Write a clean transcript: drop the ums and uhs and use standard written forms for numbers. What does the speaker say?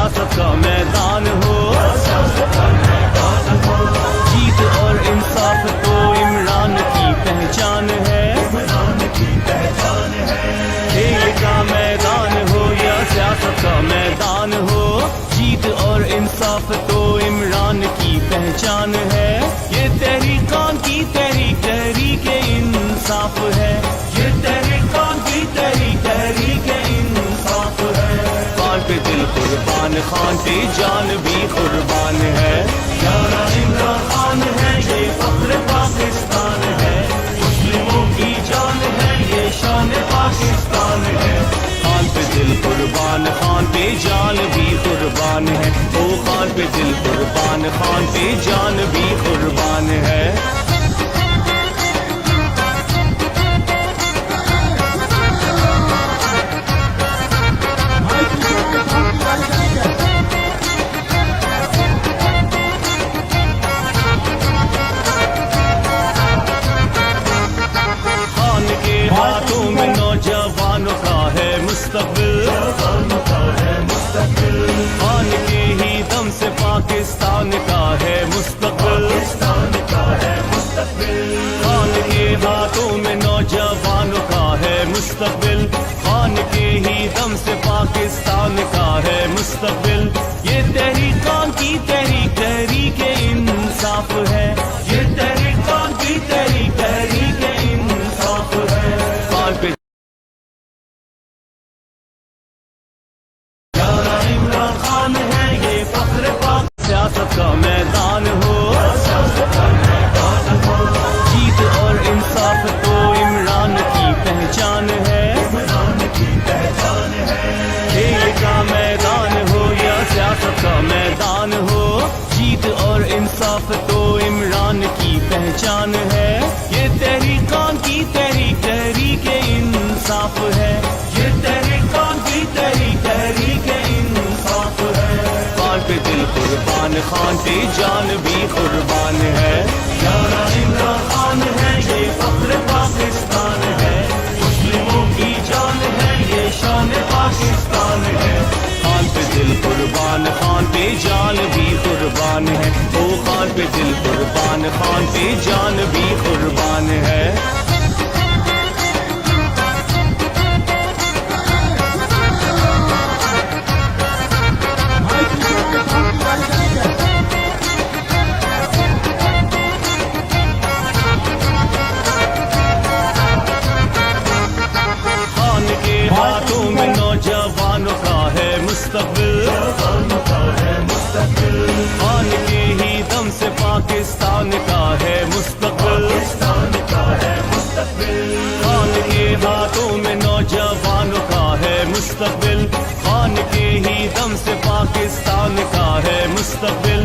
سیاست کا میدان ہو، جیت اور انصاف تو عمران کی پہچان ہے، کھیل کا میدان ہو یا سیاست کا میدان ہو، جیت اور انصاف تو عمران کی پہچان ہے، یہ تحریکان کی تحریک تحریک انصاف ہے، یہ تحریکان کی تحریک تحریک انصاف ہے، خان پہ دل قربان خان پہ جان بھی قربان ہے، پیارا عمران خان ہے یہ فخر پاکستان ہے، مسلموں کی جان ہے یہ شان پاکستان ہے، خان پہ دل قربان خان پہ جان بھی قربان ہے، او خان پہ دل قربان خان پہ جان بھی قربان ہے۔ خان کے ہاتھوں میں نوجوانوں کا ہے مستقبل، خان کے ہی دم سے پاکستان کا ہے مستقبل، خان کے ہاتھوں میں نوجوانوں کا ہے مستقبل، خان کے ہی دم سے پاکستان کا ہے مستقبل، یہ تحریکان کی تحریک تحریک انصاف ہے، یہ تحریکان کی تحریک تحریک انصاف ہے، خان پہ پیارا عمران خان ہے یہ فخر پاک، سیاست کا میدان ہو، جیت اور انصاف تو عمران کی پہچان ہے، کھیل کا میدان ہو یا سیاست کا میدان ہو، جیت اور انصاف تو عمران کی پہچان ہے، یہ تحریکان کی تحریک تحریک انصاف ہے، یہ تحریکان کی تحریک تحریک انصاف ہے، خان پہ دل قربان خان پہ جان بھی قربان ہے، پیارا عمران خان ہے یہ فخر پاکستان ہے، مسلموں کی جان ہے یہ شان پاکستان ہے، خان پہ دل قربان خان پہ جان بھی قربان ہے، او خان پہ دل قربان خان پہ جان بھی قربان ہے۔ خان کے ہاتھوں میں نوجوانوں کا ہے مستقبل، خان کے ہی دم سے پاکستان کا ہے مستقبل، خان کے ہاتھوں میں نوجوانوں کا ہے مستقبل، خان کے ہی دم سے پاکستان کا ہے مستقبل،